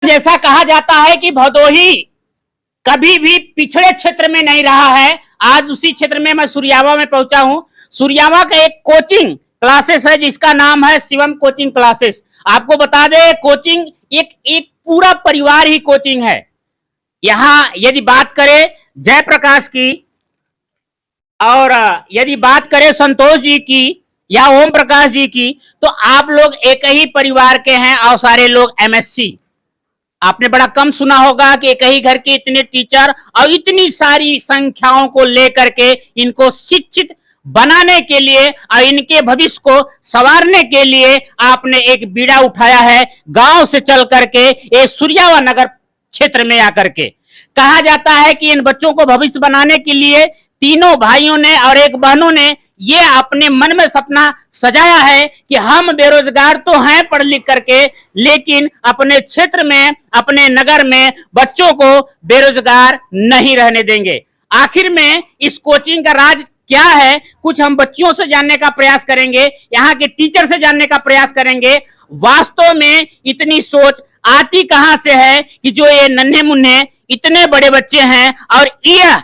जैसा कहा जाता है कि भदोही कभी भी पिछड़े क्षेत्र में नहीं रहा है। आज उसी क्षेत्र में मैं सूर्यावा में पहुंचा हूं। सूर्यावा का एक कोचिंग क्लासेस है जिसका नाम है शिवम कोचिंग क्लासेस। आपको बता दें कोचिंग एक एक पूरा परिवार ही कोचिंग है। यहाँ यदि बात करें जयप्रकाश की और यदि बात करें संतोष जी की या ओम प्रकाश जी की, तो आप लोग एक ही परिवार के हैं और सारे लोग एमएससी। आपने बड़ा कम सुना होगा कि एक ही घर के इतने टीचर और इतनी सारी संख्याओं को लेकर के इनको शिक्षित बनाने के लिए और इनके भविष्य को संवारने के लिए आपने एक बीड़ा उठाया है गांव से चल करके ये सूर्यावा नगर क्षेत्र में आकर के। कहा जाता है कि इन बच्चों को भविष्य बनाने के लिए तीनों भाइयों ने और एक बहनों ने ये अपने मन में सपना सजाया है कि हम बेरोजगार तो हैं पढ़ लिख करके, लेकिन अपने क्षेत्र में अपने नगर में बच्चों को बेरोजगार नहीं रहने देंगे। आखिर में इस कोचिंग का राज क्या है, कुछ हम बच्चियों से जानने का प्रयास करेंगे, यहाँ के टीचर से जानने का प्रयास करेंगे। वास्तव में इतनी सोच आती कहां से है कि जो ये नन्हे मुन्ने इतने बड़े बच्चे हैं और ये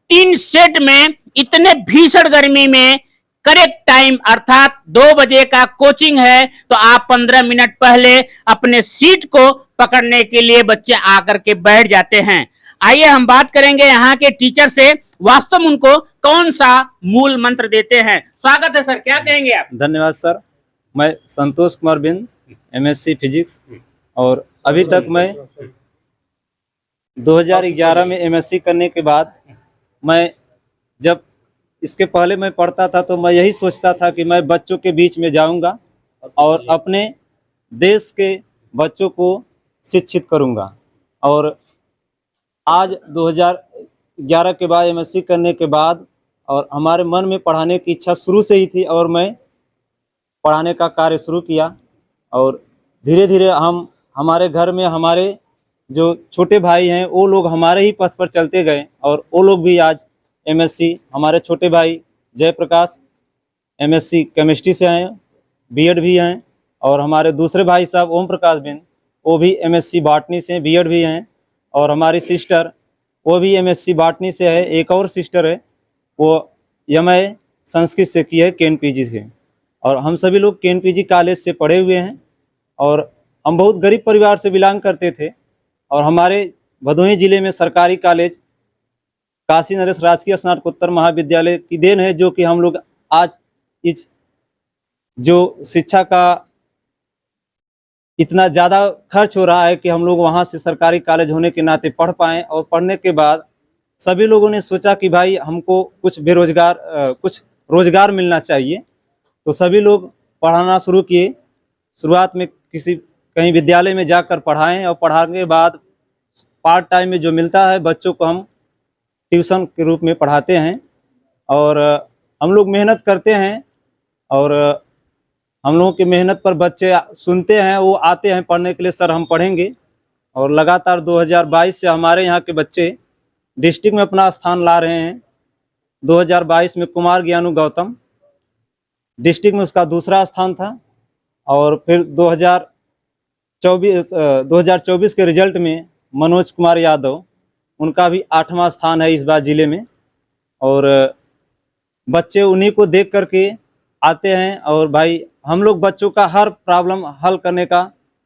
टीन शेड में इतने भीषण गर्मी में करेक्ट टाइम अर्थात 2 बजे का कोचिंग है, तो आप 15 मिनट पहले अपने सीट को पकड़ने के लिए बच्चे आकर के बैठ जाते हैं। आइए हम बात करेंगे यहाँ के टीचर से, वास्तव में उनको कौन सा मूल मंत्र देते हैं। स्वागत है सर, क्या कहेंगे आप? धन्यवाद सर। मैं संतोष कुमार बिंद, एमएससी फिजिक्स, और अभी तक मैं 2011 में एमएससी करने के बाद मैं जब इसके पहले मैं पढ़ता था तो मैं यही सोचता था कि मैं बच्चों के बीच में जाऊंगा और अपने देश के बच्चों को शिक्षित करूंगा। और आज 2011 के बाद एमएससी करने के बाद और हमारे मन में पढ़ाने की इच्छा शुरू से ही थी और मैं पढ़ाने का कार्य शुरू किया। और धीरे धीरे हमारे घर में हमारे जो छोटे भाई हैं वो लोग हमारे ही पथ पर चलते गए और वो लोग भी आज एमएससी, हमारे छोटे भाई जयप्रकाश एमएससी केमिस्ट्री से हैं, बीएड भी हैं, और हमारे दूसरे भाई साहब ओम प्रकाश बिंद वो भी एमएससी बॉटनी से बीएड भी हैं, और हमारी सिस्टर वो भी एमएससी बॉटनी से है। एक और सिस्टर है वो एमए संस्कृत से की है केएनपीजी से। और हम सभी लोग केएनपीजी कॉलेज से पढ़े हुए हैं और हम बहुत गरीब परिवार से बिलोंग करते थे। और हमारे भदोही जिले में सरकारी कॉलेज काशी नरेश राजकीय स्नातकोत्तर महाविद्यालय की देन है, जो कि हम लोग आज इस जो शिक्षा का इतना ज़्यादा खर्च हो रहा है कि हम लोग वहाँ से सरकारी कॉलेज होने के नाते पढ़ पाएँ। और पढ़ने के बाद सभी लोगों ने सोचा कि भाई हमको कुछ कुछ रोज़गार मिलना चाहिए, तो सभी लोग पढ़ाना शुरू किए। शुरुआत में कहीं विद्यालय में जाकर पढ़ाएं और पढ़ाने के बाद पार्ट टाइम में जो मिलता है बच्चों को हम ट्यूशन के रूप में पढ़ाते हैं। और हम लोग मेहनत करते हैं और हम लोगों की मेहनत पर बच्चे सुनते हैं, वो आते हैं पढ़ने के लिए, सर हम पढ़ेंगे। और लगातार 2022 से हमारे यहाँ के बच्चे डिस्ट्रिक्ट में अपना स्थान ला रहे हैं। 2022 में कुमार ज्ञानू गौतम डिस्ट्रिक्ट में उसका दूसरा स्थान था, और फिर 2024 के रिजल्ट में मनोज कुमार यादव उनका भी 8वां स्थान है इस बार जिले में। और बच्चे उन्हीं को देख करके आते हैं और भाई हम लोग बच्चों का हर प्रॉब्लम हल करने का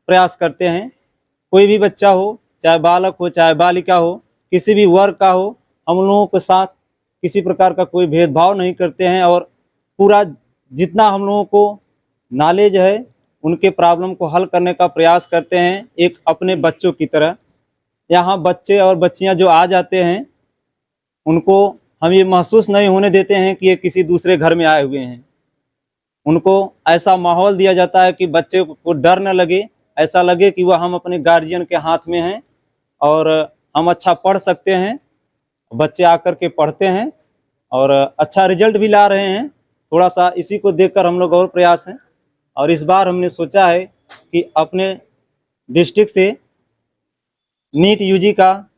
प्रयास करते हैं। कोई भी बच्चा हो, चाहे बालक हो चाहे बालिका हो, किसी भी वर्ग का हो, हम लोगों के साथ किसी प्रकार का कोई भेदभाव नहीं करते हैं। और पूरा जितना हम लोगों को नॉलेज है उनके प्रॉब्लम को हल करने का प्रयास करते हैं, एक अपने बच्चों की तरह। यहाँ बच्चे और बच्चियाँ जो आ जाते हैं उनको हम ये महसूस नहीं होने देते हैं कि ये किसी दूसरे घर में आए हुए हैं। उनको ऐसा माहौल दिया जाता है कि बच्चे को डर न लगे, ऐसा लगे कि वह हम अपने गार्जियन के हाथ में हैं और हम अच्छा पढ़ सकते हैं। बच्चे आकर के पढ़ते हैं और अच्छा रिजल्ट भी ला रहे हैं। थोड़ा सा इसी को देखकर हम लोग और प्रयास हैं। और इस बार हमने सोचा है कि अपने डिस्ट्रिक्ट से नीट यूजी का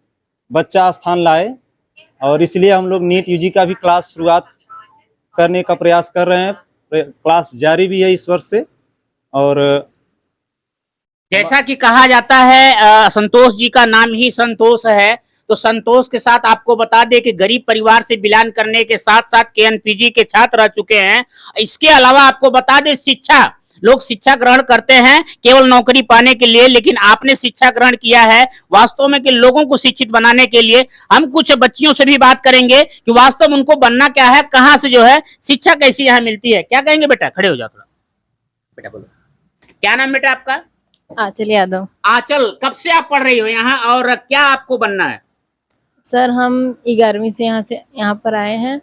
बच्चा स्थान लाए, और इसलिए हम लोग नीट यूजी का भी क्लास शुरुआत करने का प्रयास कर रहे हैं। क्लास जारी भी है इस वर्ष से। और जैसा कि कहा जाता है संतोष जी का नाम ही संतोष है, तो संतोष के साथ आपको बता दें कि गरीब परिवार से बिलोंग करने के साथ साथ केएनपीजी के छात्र रह चुके हैं। इसके अलावा आपको बता दें शिक्षा, लोग शिक्षा ग्रहण करते हैं केवल नौकरी पाने के लिए, लेकिन आपने शिक्षा ग्रहण किया है वास्तव में कि लोगों को शिक्षित बनाने के लिए। हम कुछ बच्चियों से भी बात करेंगे कि वास्तव में उनको बनना क्या है, कहाँ से जो है शिक्षा कैसी यहाँ मिलती है। क्या कहेंगे बेटा, खड़े हो जाओ थोड़ा, बेटा बोलो क्या नाम बेटा आपका? आंचल यादव। आंचल, कब से आप पढ़ रही हो यहाँ और क्या आपको बनना है? सर हम 11वीं से यहाँ पर आए हैं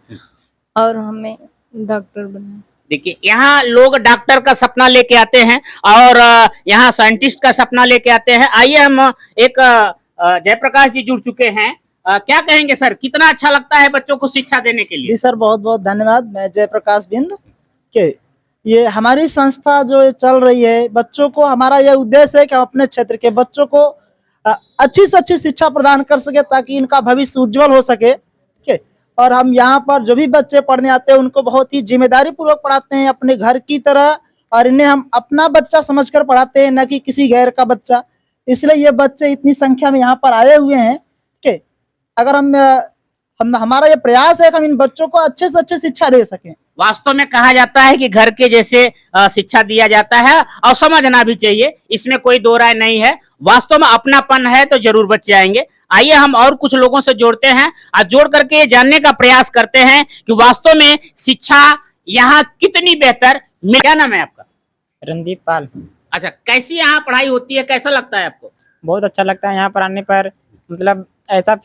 और हमें डॉक्टर बनना है। देखिए यहाँ लोग डॉक्टर का सपना लेके आते हैं और यहाँ साइंटिस्ट का सपना लेके आते हैं। आइए हम एक जयप्रकाश जी जुड़ चुके हैं। क्या कहेंगे सर, कितना अच्छा लगता है बच्चों को शिक्षा देने के लिए? जी सर, बहुत बहुत धन्यवाद। मैं जयप्रकाश बिंद के ये हमारी संस्था जो चल रही है, बच्चों को, हमारा यह उद्देश्य है कि हम अपने क्षेत्र के बच्चों को अच्छी से अच्छी शिक्षा प्रदान कर सके ताकि इनका भविष्य उज्जवल हो सके। ठीक है, और हम यहाँ पर जो भी बच्चे पढ़ने आते हैं उनको बहुत ही जिम्मेदारी पूर्वक पढ़ाते हैं, अपने घर की तरह, और इन्हें हम अपना बच्चा समझकर पढ़ाते हैं, न कि किसी गैर का बच्चा। इसलिए ये बच्चे इतनी संख्या में यहाँ पर आए हुए हैं। ठीक है, अगर हमारा ये प्रयास है कि हम इन बच्चों को अच्छे से अच्छे शिक्षा दे सकें। वास्तव में कहा जाता है कि घर के जैसे शिक्षा दिया जाता है और समझना भी चाहिए, इसमें कोई दो राय नहीं है। वास्तव में अपनापन है तो जरूर बच्चे आएंगे। आइए हम और कुछ लोगों से जोड़ते हैं और जोड़ करके जानने का प्रयास करते हैं कि वास्तव में शिक्षा यहाँ कितनी बेहतर। क्या नाम है आपका? रणदीप पाल। अच्छा, कैसी यहाँ पढ़ाई होती है, कैसा लगता है आपको? बहुत अच्छा लगता है यहाँ पर आने पर, मतलब ऐसा फील